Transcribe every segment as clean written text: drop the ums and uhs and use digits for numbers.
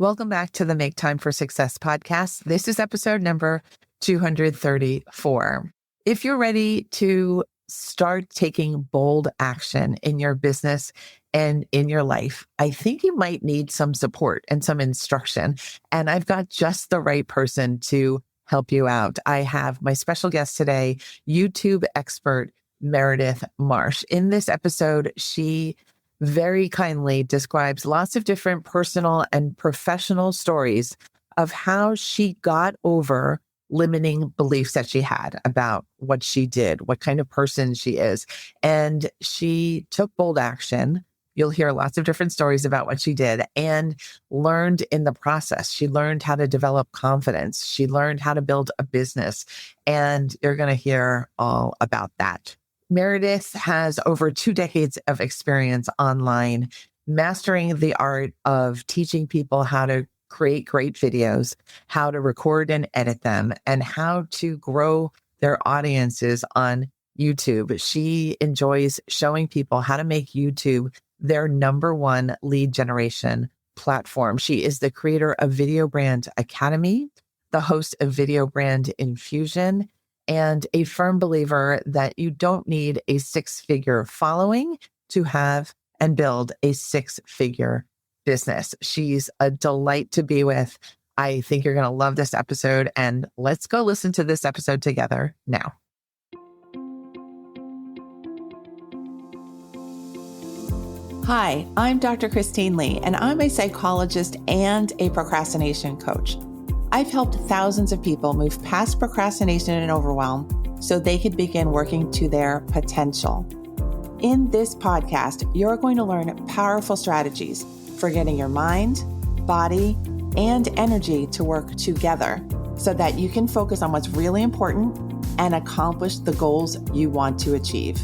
Welcome back to the Make Time for Success podcast. This is episode number 234. If you're ready to start taking bold action in your business and in your life, I think you might need some support and some instruction. And I've got just the right person to help you out. I have my special guest today, YouTube expert Meredith Marsh. In this episode, she very kindly describes lots of different personal and professional stories of how she got over limiting beliefs that she had about what she did, what kind of person she is. And she took bold action. You'll hear lots of different stories about what she did and learned in the process. She learned how to develop confidence. She learned how to build a business. And you're going to hear all about that. Meredith has over 2 decades of experience online, mastering the art of teaching people how to create great videos, how to record and edit them, and how to grow their audiences on YouTube. She enjoys showing people how to make YouTube their number one lead generation platform. She is the creator of Video Brand Academy, the host of Video Brand Infusion, and a firm believer that you don't need a 6-figure following to have and build a 6-figure business. She's a delight to be with. I think you're going to love this episode, and let's go listen to this episode together now. Hi, I'm Dr. Christine Lee, and I'm a psychologist and a procrastination coach. I've helped thousands of people move past procrastination and overwhelm so they could begin working to their potential. In this podcast, you're going to learn powerful strategies for getting your mind, body, and energy to work together so that you can focus on what's really important and accomplish the goals you want to achieve.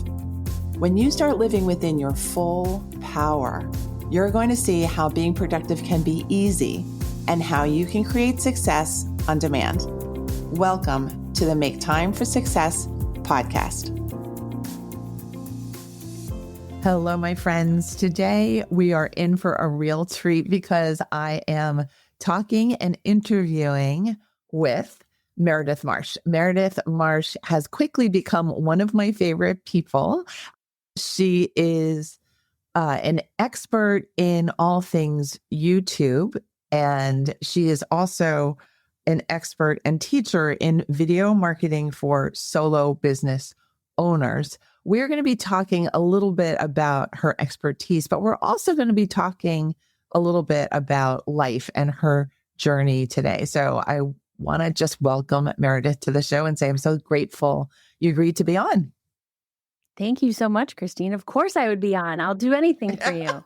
When you start living within your full power, you're going to see how being productive can be easy and how you can create success on demand. Welcome to the Make Time for Success podcast. Hello, my friends. Today we are in for a real treat because I am talking and interviewing with Meredith Marsh. Meredith Marsh has quickly become one of my favorite people. She is an expert in all things YouTube. And she is also an expert and teacher in video marketing for solo business owners. We're going to be talking a little bit about her expertise, but we're also going to be talking a little bit about life and her journey today. So I want to just welcome Meredith to the show and say I'm so grateful you agreed to be on. Thank you so much, Christine. Of course I would be on. I'll do anything for you.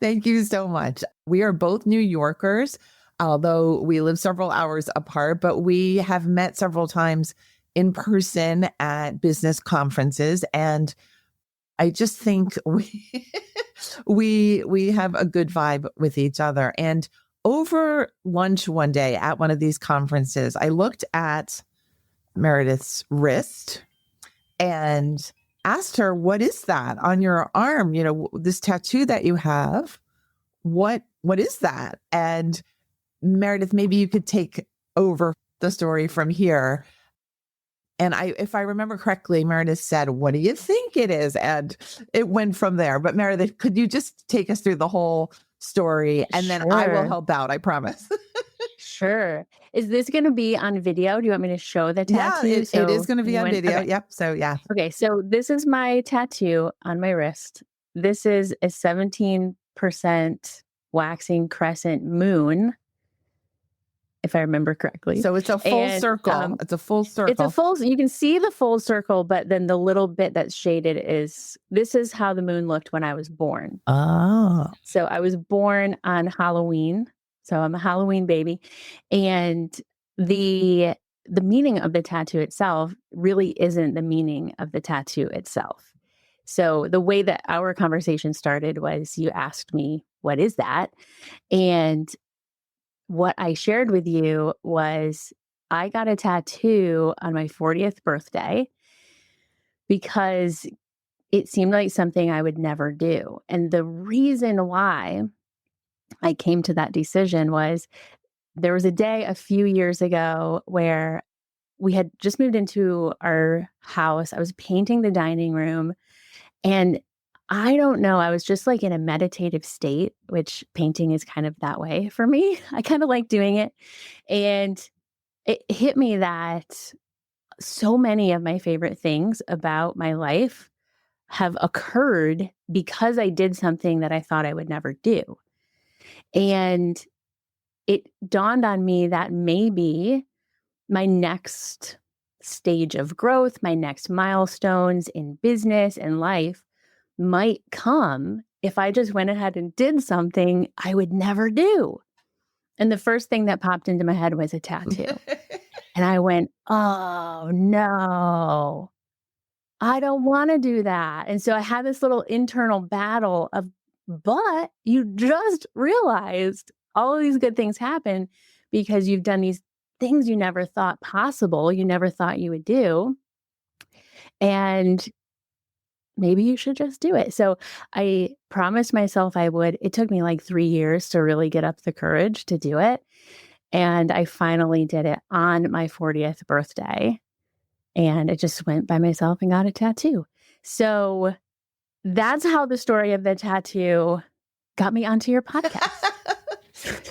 Thank you so much. We are both New Yorkers, although we live several hours apart, but we have met several times in person at business conferences. And I just think we have a good vibe with each other. And over lunch one day at one of these conferences, I looked at Meredith's wrist and asked her, what is that on your arm? You know, this tattoo that you have, what is that? And Meredith, maybe you could take over the story from here. And if I remember correctly, Meredith said, what do you think it is? And it went from there. But Meredith, could you just take us through the whole story? And then I will help out, I promise. Sure. Is this going to be on video? Do you want me to show the tattoo? Yeah, it is going to be on video. Okay. Yep. So yeah. Okay. So this is my tattoo on my wrist. This is a 17% waxing crescent moon, if I remember correctly. So it's a full circle. It's a full circle. You can see the full circle, but then the little bit that's shaded this is how the moon looked when I was born. Oh. So I was born on Halloween. So I'm a Halloween baby. And the meaning of the tattoo itself really isn't the meaning of the tattoo itself. So the way that our conversation started was you asked me, what is that? And what I shared with you was I got a tattoo on my 40th birthday because it seemed like something I would never do. And the reason why I came to that decision was there was a day a few years ago where we had just moved into our house. I was painting the dining room, and I don't know, I was just like in a meditative state, which painting is kind of that way for me. I kind of like doing it. And it hit me that so many of my favorite things about my life have occurred because I did something that I thought I would never do. And it dawned on me that maybe my next stage of growth, my next milestones in business and life might come if I just went ahead and did something I would never do. And the first thing that popped into my head was a tattoo. And I went, oh no, I don't want to do that. And so I had this little internal battle of, but you just realized all of these good things happen because you've done these things you never thought possible, you never thought you would do. And maybe you should just do it. So I promised myself I would. It took me like 3 years to really get up the courage to do it. And I finally did it on my 40th birthday. And I just went by myself and got a tattoo. So that's how the story of the tattoo got me onto your podcast.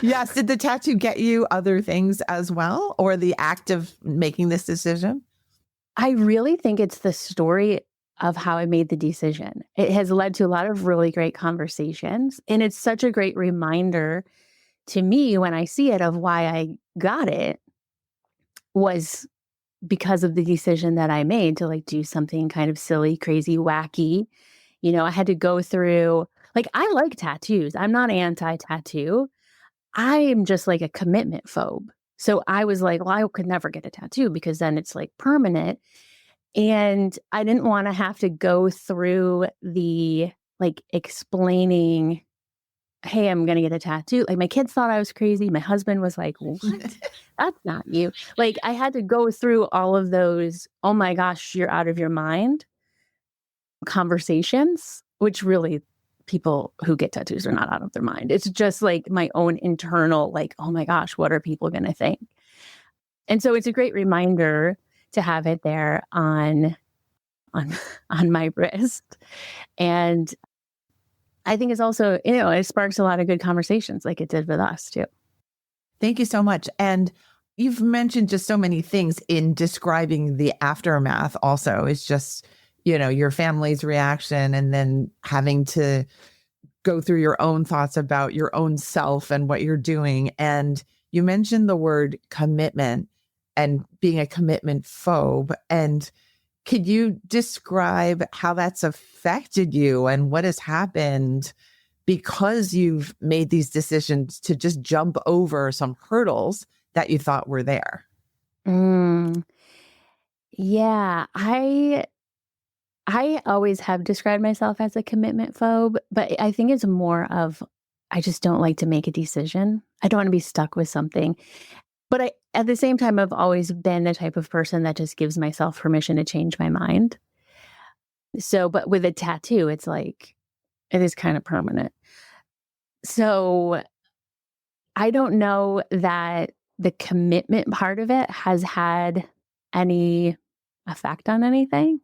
Yes. Did the tattoo get you other things as well, or the act of making this decision? I really think it's the story of how I made the decision. It has led to a lot of really great conversations. And it's such a great reminder to me when I see it of why I got it was because of the decision that I made to like do something kind of silly, crazy, wacky. You know, I had to go through, like, I like tattoos. I'm not anti-tattoo. I am just like a commitment phobe. So I was like, well, I could never get a tattoo because then it's like permanent. And I didn't want to have to go through the like explaining, hey, I'm going to get a tattoo. Like my kids thought I was crazy. My husband was like, what? That's not you. Like I had to go through all of those, oh my gosh, you're out of your mind conversations, which really people who get tattoos are not out of their mind. It's just like my own internal, like, oh my gosh, what are people going to think? And so it's a great reminder to have it there on my wrist. And I think it's also, you know, it sparks a lot of good conversations like it did with us too. Thank you so much. And you've mentioned just so many things in describing the aftermath also. It's just, you know, your family's reaction and then having to go through your own thoughts about your own self and what you're doing. And you mentioned the word commitment and being a commitment phobe. And could you describe how that's affected you and what has happened because you've made these decisions to just jump over some hurdles that you thought were there? Yeah, I always have described myself as a commitment phobe, but I think it's more of I just don't like to make a decision. I don't want to be stuck with something. But I, at the same time, I've always been the type of person that just gives myself permission to change my mind. So, but with a tattoo, it's like, it is kind of permanent. So I don't know that the commitment part of it has had any effect on anything.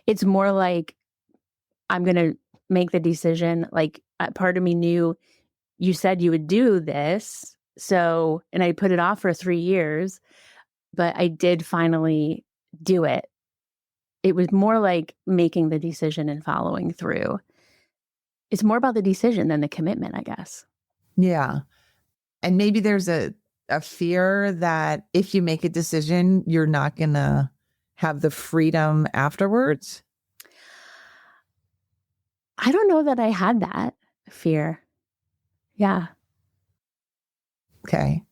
It's more like, I'm going to make the decision. Like, part of me knew you said you would do this. So, and I put it off for 3 years, but I did finally do it. It was more like making the decision and following through. It's more about the decision than the commitment, I guess. Yeah. And maybe there's a fear that if you make a decision, you're not going to have the freedom afterwards. I don't know that I had that fear. Yeah. Okay.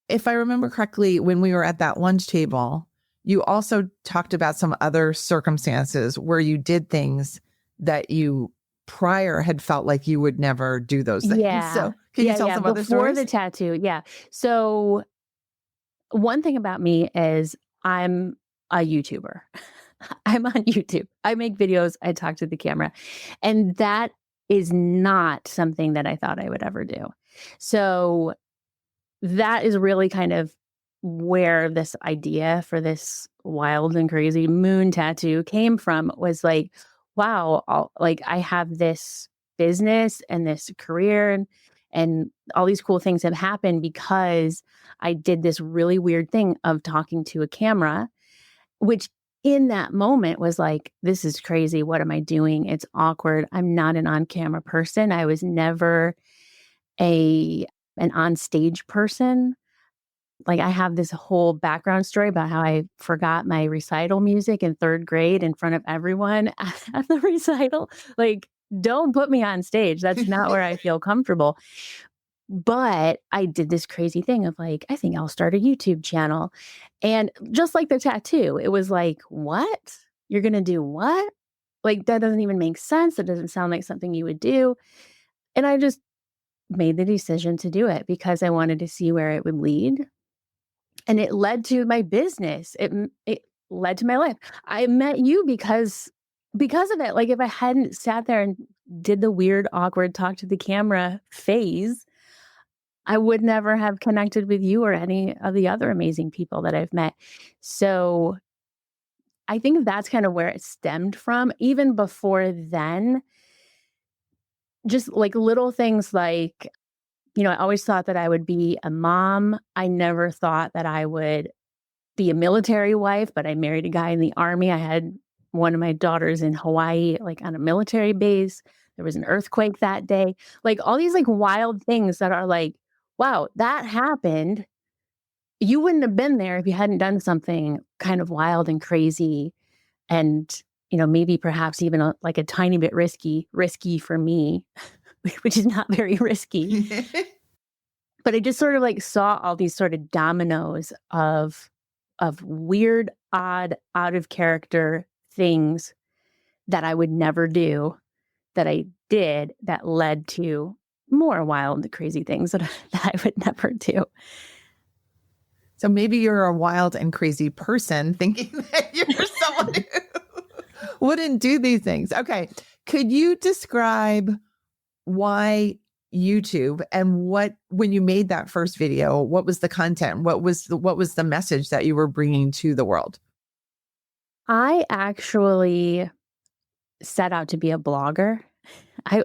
If I remember correctly, when we were at that lunch table, you also talked about some other circumstances where you did things that you prior had felt like you would never do those things. Yeah. So can you tell some other Before stories? the tattoo. Yeah. So one thing about me is I'm a YouTuber. I'm on YouTube. I make videos. I talk to the camera. And that is not something that I thought I would ever do. So that is really kind of where this idea for this wild and crazy moon tattoo came from, was like, wow, like I have this business and this career, and all these cool things have happened because I did this really weird thing of talking to a camera, which in that moment was like, this is crazy. What am I doing? It's awkward. I'm not an on-camera person. I was never a an on-stage person. Like, I have this whole background story about how I forgot my recital music in 3rd grade in front of everyone at the recital. Like, don't put me on stage. That's not where I feel comfortable. But I did this crazy thing of like, I think I'll start a YouTube channel. And just like the tattoo, it was like, what? You're going to do what? Like, that doesn't even make sense. That doesn't sound like something you would do. And I just made the decision to do it because I wanted to see where it would lead. And it led to my business. It led to my life. I met you because of it. Like, if I hadn't sat there and did the weird, awkward talk to the camera phase, I would never have connected with you or any of the other amazing people that I've met. So I think that's kind of where it stemmed from. Even before then, just like little things like, I always thought that I would be a mom. I never thought that I would be a military wife, but I married a guy in the Army. I had one of my daughters in Hawaii, like on a military base. There was an earthquake that day. Like all these like wild things that are like, wow, that happened. You wouldn't have been there if you hadn't done something kind of wild and crazy, and maybe perhaps even like a tiny bit risky for me, which is not very risky. But I just sort of like saw all these sort of dominoes of weird, odd, out of character things that I would never do, that I did, that led to more wild, crazy things that I would never do. So maybe you're a wild and crazy person thinking that you're someone who wouldn't do these things. Okay. Could you describe why YouTube, and when you made that first video, what was the content? What was the message that you were bringing to the world? I actually set out to be a blogger.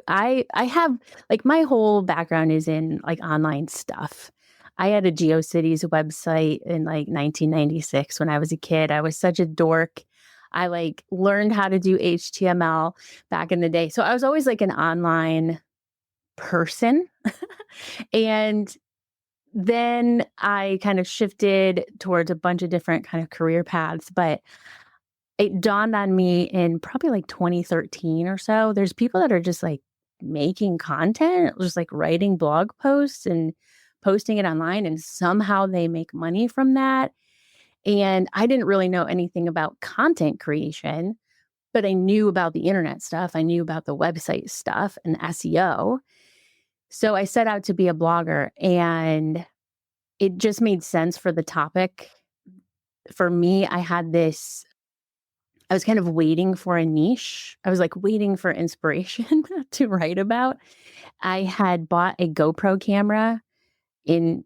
I have like, my whole background is in like online stuff. I had a GeoCities website in like 1996 when I was a kid. I was such a dork. I like learned how to do HTML back in the day. So I was always like an online person. And then I kind of shifted towards a bunch of different kind of career paths, but it dawned on me in probably like 2013 or so. There's people that are just like making content, just like writing blog posts and posting it online, and somehow they make money from that. And I didn't really know anything about content creation, but I knew about the internet stuff. I knew about the website stuff and SEO. So I set out to be a blogger, and it just made sense for the topic. For me, I was kind of waiting for a niche. I was like waiting for inspiration to write about. I had bought a GoPro camera in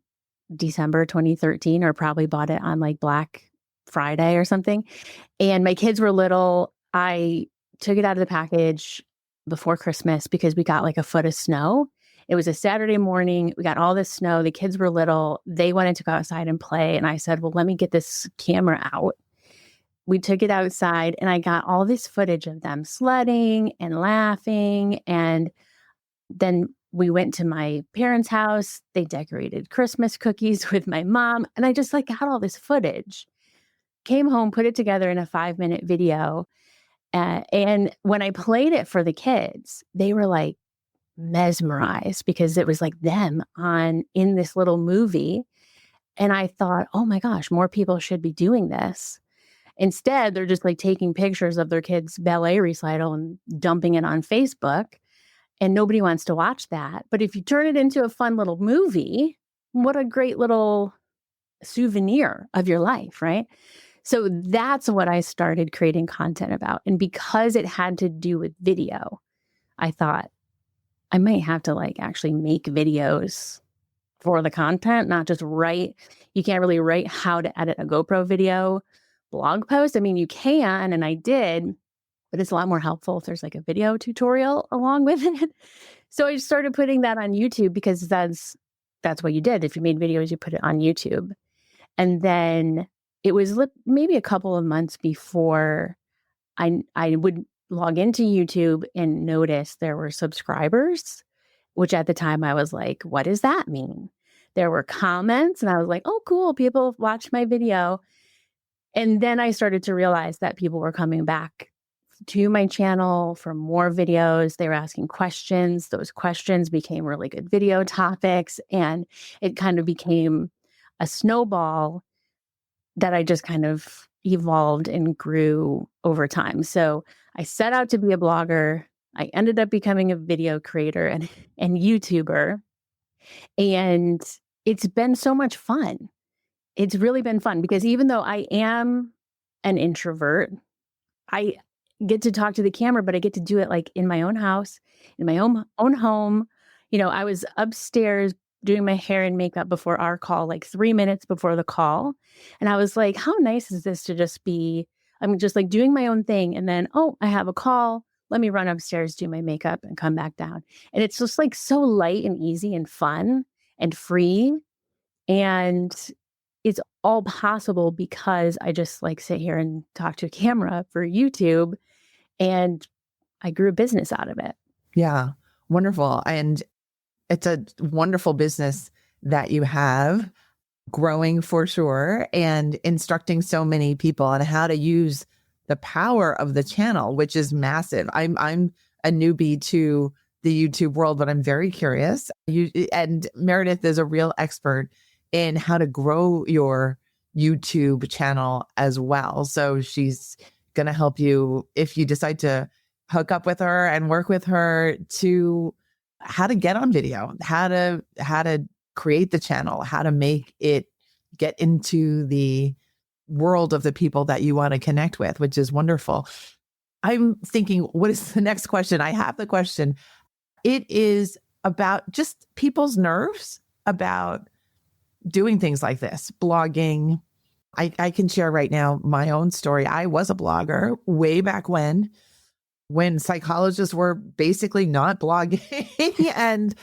December 2013, or probably bought it on like Black Friday or something. And my kids were little. I took it out of the package before Christmas because we got like a foot of snow. It was a Saturday morning. We got all this snow. The kids were little. They wanted to go outside and play. And I said, well, let me get this camera out. We took it outside, and I got all this footage of them sledding and laughing. And then we went to my parents' house. They decorated Christmas cookies with my mom. And I just like got all this footage, came home, put it together in a 5-minute video. And when I played it for the kids, they were like mesmerized because it was like them in this little movie. And I thought, oh my gosh, more people should be doing this. Instead, they're just like taking pictures of their kids' ballet recital and dumping it on Facebook. And nobody wants to watch that. But if you turn it into a fun little movie, what a great little souvenir of your life, right? So that's what I started creating content about. And because it had to do with video, I thought, I might have to like actually make videos for the content, not just write. You can't really write how to edit a GoPro video blog post. I mean, you can, and I did, but it's a lot more helpful if there's like a video tutorial along with it. So I started putting that on YouTube because that's what you did. If you made videos, you put it on YouTube. And then it was maybe a couple of months before I would log into YouTube and notice there were subscribers, which at the time I was like, what does that mean? There were comments and I was like, oh, cool. People watched my video. And then I started to realize that people were coming back to my channel for more videos. They were asking questions. Those questions became really good video topics. And it kind of became a snowball that I just kind of evolved and grew over time. So I set out to be a blogger. I ended up becoming a video creator and YouTuber. And it's been so much fun. It's really been fun because even though I am an introvert, I get to talk to the camera, but I get to do it like in my own house, in my own home. You know, I was upstairs doing my hair and makeup before our call, like 3 minutes before the call. And I was like, how nice is this to just be, I'm just like doing my own thing. And then, oh, I have a call. Let me run upstairs, do my makeup and come back down. And it's just like so light and easy and fun and free. And it's all possible because I just like sit here and talk to a camera for YouTube, and I grew a business out of it. Yeah, wonderful. And it's a wonderful business that you have, growing for sure, and instructing so many people on how to use the power of the channel, which is massive. I'm a newbie to the YouTube world, but I'm very curious. And Meredith is a real expert in how to grow your YouTube channel as well. So she's going to help you if you decide to hook up with her and work with her to how to get on video, how to create the channel, how to make it get into the world of the people that you want to connect with, which is wonderful. I'm thinking, what is the next question? I have the question. It is about just people's nerves about doing things like this, blogging. I can share right now my own story. I was a blogger way back when psychologists were basically not blogging. And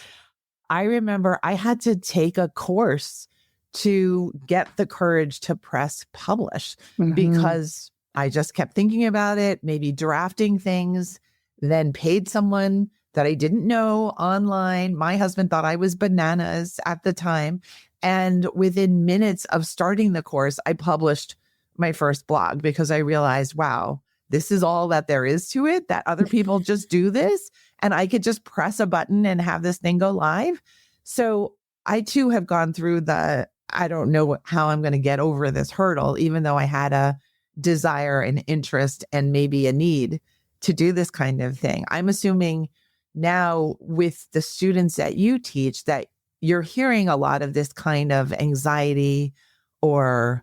I remember I had to take a course to get the courage to press publish because I just kept thinking about it, maybe drafting things, then paid someone that I didn't know online. My husband thought I was bananas at the time. And within minutes of starting the course, I published my first blog because I realized, wow, this is all that there is to it, that other people just do this and I could just press a button and have this thing go live. So I too have gone through I don't know how I'm going to get over this hurdle, even though I had a desire and interest and maybe a need to do this kind of thing. I'm assuming now with the students that you teach that you're hearing a lot of this kind of anxiety or,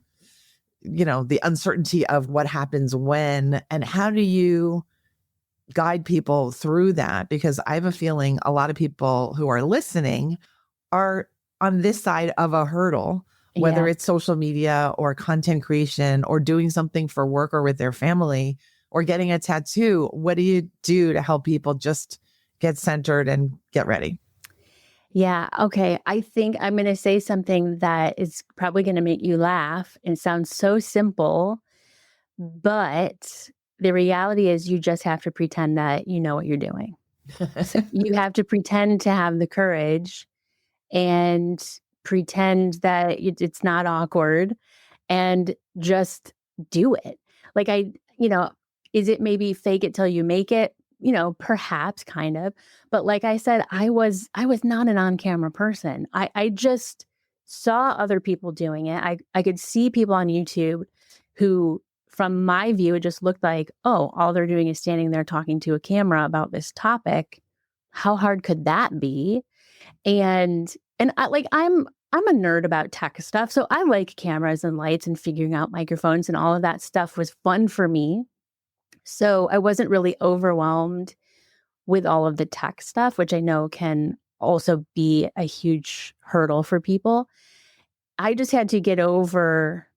you know, the uncertainty of what happens when, and how do you guide people through that? Because I have a feeling a lot of people who are listening are on this side of a hurdle, whether it's social media or content creation or doing something for work or with their family or getting a tattoo. What do you do to help people just get centered and get ready? Yeah. Okay. I think I'm going to say something that is probably going to make you laugh. And it sounds so simple, but the reality is you just have to pretend that you know what you're doing. So you have to pretend to have the courage and pretend that it's not awkward and just do it. Like is it maybe fake it till you make it? Perhaps kind of. But like I said, I was not an on-camera person. I just saw other people doing it. I could see people on YouTube who, from my view, it just looked like, oh, all they're doing is standing there talking to a camera about this topic. How hard could that be? And I'm a nerd about tech stuff. So I like cameras and lights and figuring out microphones, and all of that stuff was fun for me. So I wasn't really overwhelmed with all of the tech stuff, which I know can also be a huge hurdle for people. I just had to get over,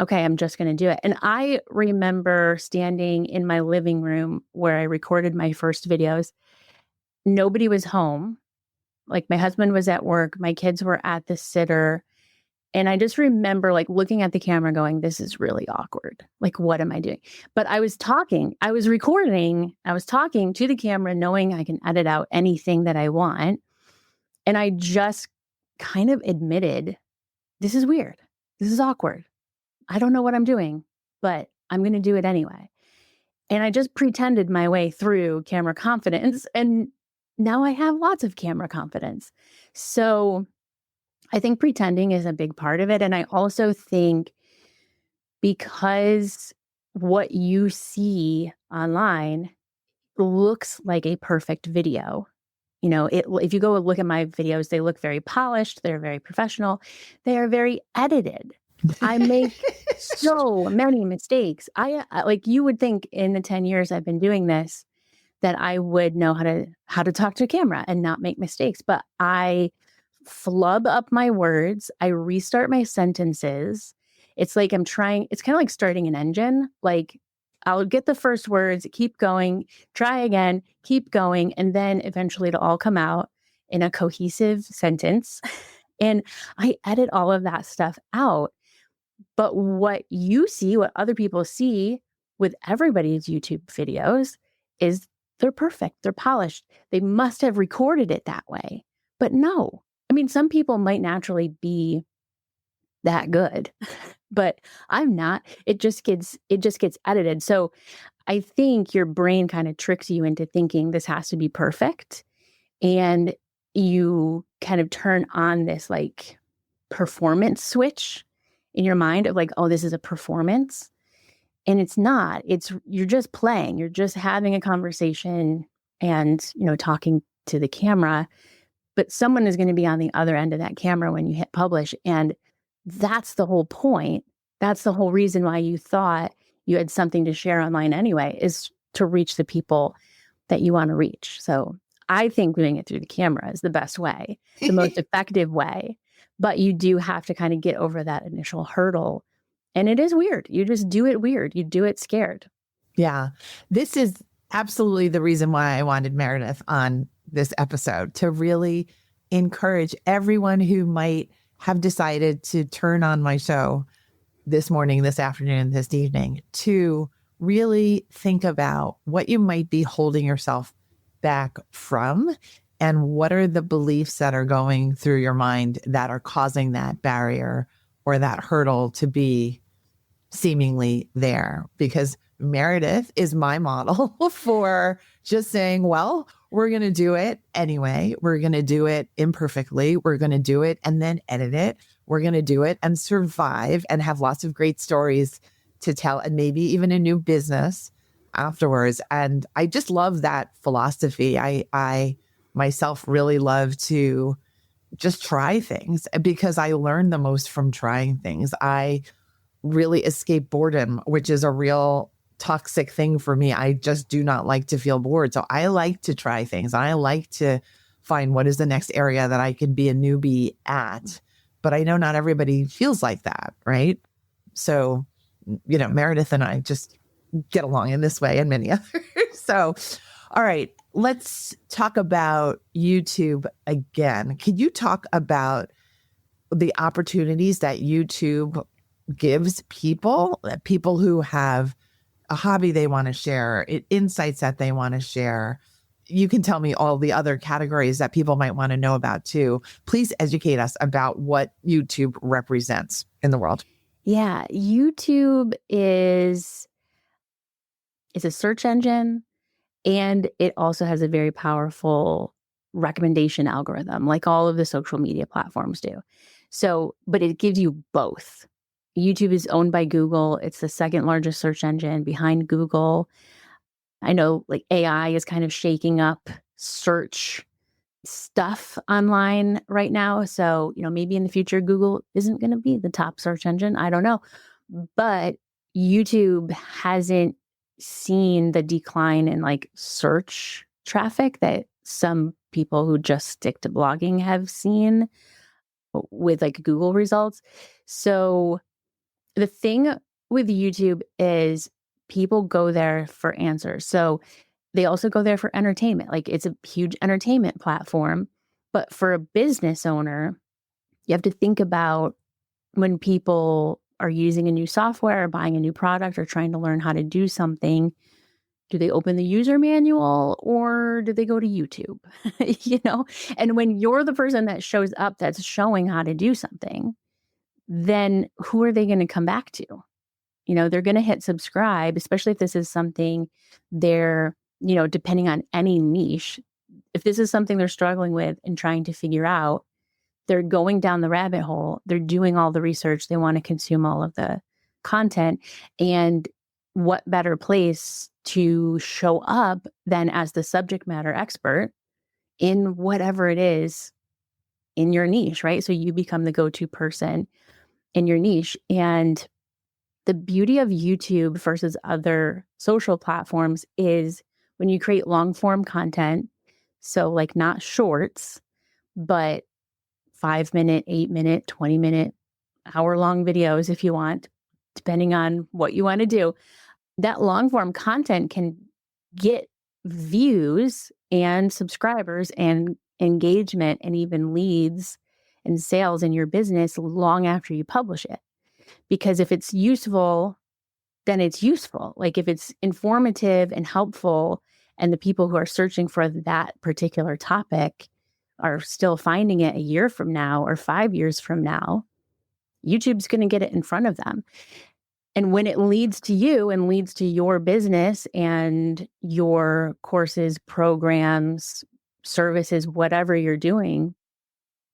okay, I'm just going to do it. And I remember standing in my living room where I recorded my first videos. Nobody was home. Like my husband was at work, my kids were at the sitter. And I just remember like looking at the camera going, this is really awkward. Like, what am I doing? But I was talking, I was recording, I was talking to the camera, knowing I can edit out anything that I want. And I just kind of admitted, this is weird. This is awkward. I don't know what I'm doing, but I'm going to do it anyway. And I just pretended my way through camera confidence. And now I have lots of camera confidence. So I think pretending is a big part of it. And I also think because what you see online looks like a perfect video. You know, if you go and look at my videos, they look very polished. They're very professional. They are very edited. I make so many mistakes. Like you would think in the 10 years I've been doing this that I would know how to talk to a camera and not make mistakes. But I flub up my words. I restart my sentences. It's like it's kind of like starting an engine. Like I'll get the first words, keep going, try again, keep going. And then eventually it'll all come out in a cohesive sentence. And I edit all of that stuff out. But what you see, what other people see with everybody's YouTube videos is they're perfect. They're polished. They must have recorded it that way. But no, I mean, some people might naturally be that good, but I'm not. It just gets edited. So I think your brain kind of tricks you into thinking this has to be perfect. And you kind of turn on this like performance switch in your mind of like, oh, this is a performance. And it's not. You're just playing. You're just having a conversation and, talking to the camera. But someone is going to be on the other end of that camera when you hit publish. And that's the whole point. That's the whole reason why you thought you had something to share online anyway, is to reach the people that you want to reach. So I think doing it through the camera is the best way, the most effective way. But you do have to kind of get over that initial hurdle. And it is weird. You just do it weird. You do it scared. Yeah. This is absolutely the reason why I wanted Meredith on this episode, to really encourage everyone who might have decided to turn on my show this morning, this afternoon, this evening, to really think about what you might be holding yourself back from and what are the beliefs that are going through your mind that are causing that barrier or that hurdle to be seemingly there. Because Meredith is my model for just saying, well, we're going to do it anyway. We're going to do it imperfectly. We're going to do it and then edit it. We're going to do it and survive and have lots of great stories to tell and maybe even a new business afterwards. And I just love that philosophy. I myself really love to just try things because I learn the most from trying things. I really escape boredom, which is a real toxic thing for me. I just do not like to feel bored. So I like to try things. I like to find what is the next area that I can be a newbie at. But I know not everybody feels like that, right? So, Meredith and I just get along in this way and many others. So, all right, let's talk about YouTube again. Can you talk about the opportunities that YouTube gives people who have a hobby they want to share, insights that they want to share? You can tell me all the other categories that people might want to know about too. Please educate us about what YouTube represents in the world. Yeah, YouTube is a search engine, and it also has a very powerful recommendation algorithm, like all of the social media platforms do. So, but it gives you both. YouTube is owned by Google. It's the second largest search engine behind Google. I know like AI is kind of shaking up search stuff online right now. So, maybe in the future, Google isn't going to be the top search engine. I don't know. But YouTube hasn't seen the decline in like search traffic that some people who just stick to blogging have seen with like Google results. So the thing with YouTube is people go there for answers. So they also go there for entertainment. Like it's a huge entertainment platform. But for a business owner, you have to think about when people are using a new software or buying a new product or trying to learn how to do something, do they open the user manual or do they go to YouTube? You know? And when you're the person that shows up that's showing how to do something, then who are they going to come back to? You know, they're going to hit subscribe, especially if this is something they're, you know, depending on any niche, if this is something they're struggling with and trying to figure out, they're going down the rabbit hole. They're doing all the research. They want to consume all of the content. And what better place to show up than as the subject matter expert in whatever it is in your niche, right? So you become the go-to person in your niche. And the beauty of YouTube versus other social platforms is when you create long form content, so like not shorts, but 5-minute, 8-minute, 20-minute, hour-long videos if you want, depending on what you want to do. That long-form content can get views and subscribers and engagement and even leads and sales in your business long after you publish it. Because if it's useful, then it's useful. Like if it's informative and helpful and the people who are searching for that particular topic are still finding it a year from now or 5 years from now, YouTube's going to get it in front of them. And when it leads to you and leads to your business and your courses, programs, services, whatever you're doing,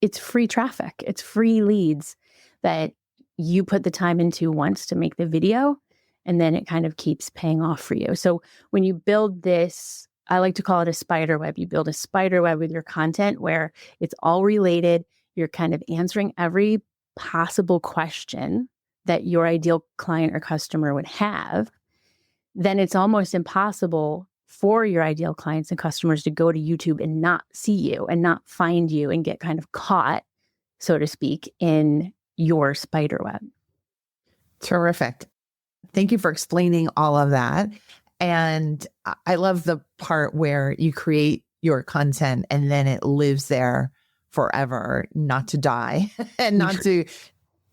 it's free traffic. It's free leads that you put the time into once to make the video, and then it kind of keeps paying off for you. So when you build this, I like to call it a spider web. You build a spider web with your content where it's all related. You're kind of answering every possible question that your ideal client or customer would have. Then it's almost impossible for your ideal clients and customers to go to YouTube and not see you and not find you and get kind of caught, so to speak, in your spider web. Terrific. Thank you for explaining all of that. And I love the part where you create your content and then it lives there forever, not to die and not to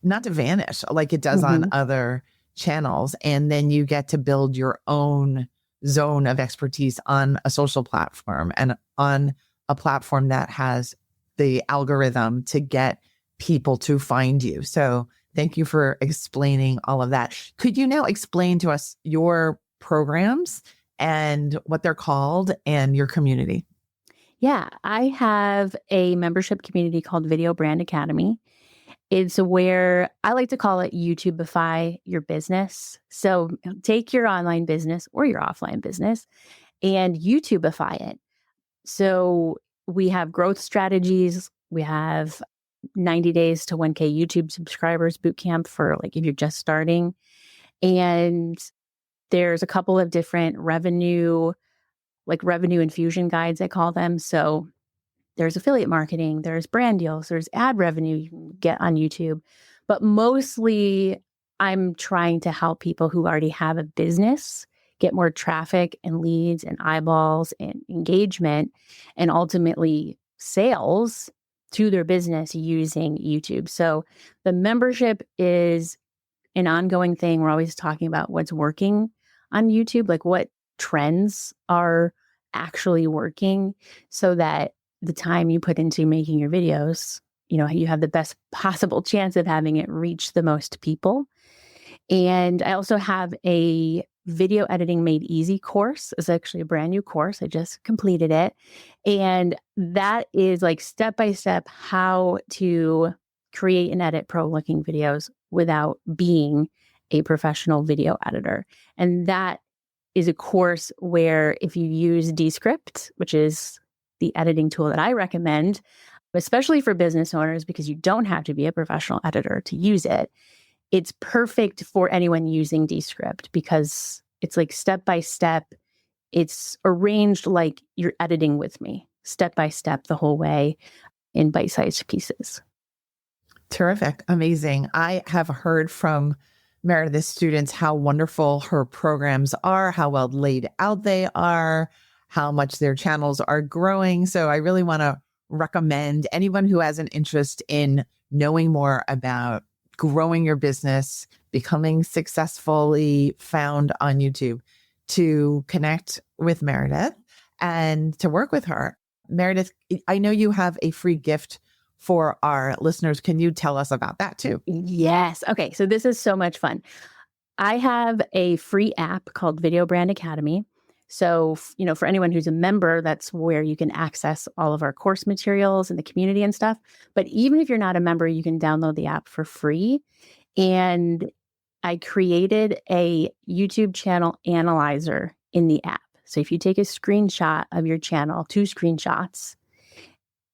vanish like it does on other channels. And then you get to build your own zone of expertise on a social platform and on a platform that has the algorithm to get people to find you. So thank you for explaining all of that. Could you now explain to us your programs and what they're called and your community? Yeah, I have a membership community called Video Brand Academy. It's where I like to call it YouTubeify your business. So take your online business or your offline business and YouTubeify it. So we have growth strategies. We have 90 days to 1K YouTube subscribers bootcamp for like if you're just starting. And there's a couple of different revenue infusion guides, I call them. So there's affiliate marketing, there's brand deals, there's ad revenue you can get on YouTube. But mostly I'm trying to help people who already have a business get more traffic and leads and eyeballs and engagement and ultimately sales to their business using YouTube. So the membership is an ongoing thing. We're always talking about what's working on YouTube, like what trends are actually working so that the time you put into making your videos, you know, you have the best possible chance of having it reach the most people. And I also have a video editing made easy course. It's actually a brand new course. I just completed it. And that is like step-by-step how to create and edit pro looking videos without being a professional video editor. And that is a course where if you use Descript, which is the editing tool that I recommend, especially for business owners, because you don't have to be a professional editor to use it. It's perfect for anyone using Descript because it's like step by step. it's arranged like you're editing with me, step by step, the whole way in bite-sized pieces. Terrific. Amazing. I have heard from Meredith's students how wonderful her programs are, how well laid out they are, how much their channels are growing. So I really want to recommend anyone who has an interest in knowing more about growing your business, becoming successfully found on YouTube, to connect with Meredith and to work with her. Meredith, I know you have a free gift for our listeners. Can you tell us about that too? Yes. Okay. So this is so much fun. I have a free app called Video Brand Academy. So, for anyone who's a member, that's where you can access all of our course materials and the community and stuff. But even if you're not a member, you can download the app for free. And I created a YouTube channel analyzer in the app. So if you take a screenshot of your channel, 2 screenshots,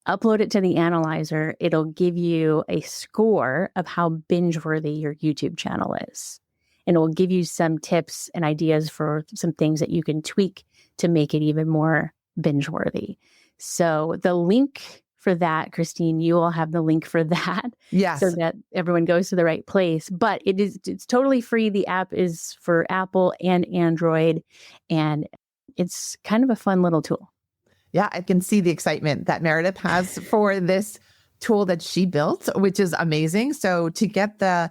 upload it to the analyzer, it'll give you a score of how binge-worthy your YouTube channel is. And it will give you some tips and ideas for some things that you can tweak to make it even more binge-worthy. So the link for that, Christine, you will have the link for that. Yes. So that everyone goes to the right place. But it's totally free. The app is for Apple and Android. And it's kind of a fun little tool. Yeah, I can see the excitement that Meredith has for this tool that she built, which is amazing. So to get the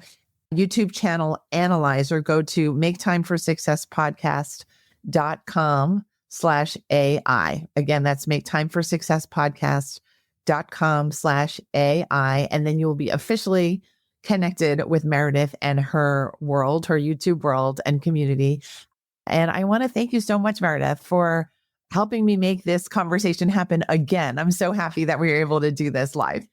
YouTube channel analyzer, go to maketimeforsuccesspodcast.com/AI. Again, that's maketimeforsuccesspodcast.com/AI. And then you will be officially connected with Meredith and her world, her YouTube world and community. And I want to thank you so much, Meredith, for helping me make this conversation happen again. I'm so happy that we were able to do this live.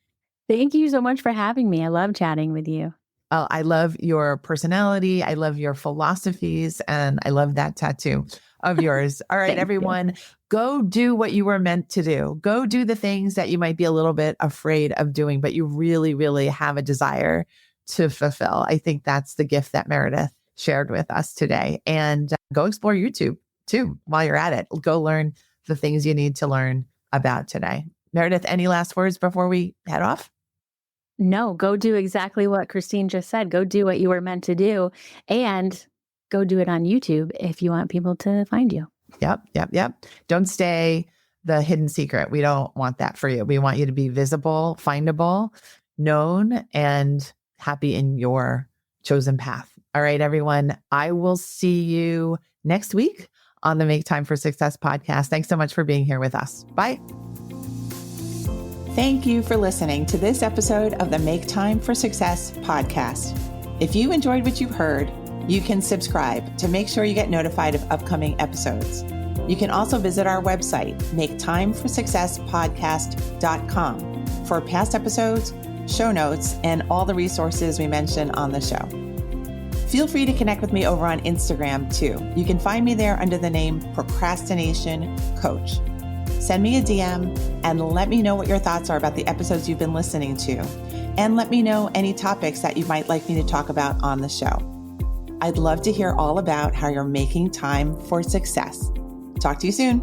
Thank you so much for having me. I love chatting with you. I love your personality. I love your philosophies, and I love that tattoo of yours. All right, everyone, go do what you were meant to do. Go do the things that you might be a little bit afraid of doing, but you really, really have a desire to fulfill. I think that's the gift that Meredith shared with us today. And go explore YouTube too while you're at it. Go learn the things you need to learn about today. Meredith, any last words before we head off? No, go do exactly what Christine just said. Go do what you were meant to do, and go do it on YouTube if you want people to find you. Yep. Don't stay the hidden secret. We don't want that for you. We want you to be visible, findable, known, and happy in your chosen path. All right, everyone. I will see you next week on the Make Time for Success podcast. Thanks so much for being here with us. Bye. Thank you for listening to this episode of the Make Time for Success podcast. If you enjoyed what you've heard, you can subscribe to make sure you get notified of upcoming episodes. You can also visit our website, maketimeforsuccesspodcast.com, for past episodes, show notes, and all the resources we mention on the show. Feel free to connect with me over on Instagram too. You can find me there under the name Procrastination Coach. Send me a DM and let me know what your thoughts are about the episodes you've been listening to. And let me know any topics that you might like me to talk about on the show. I'd love to hear all about how you're making time for success. Talk to you soon.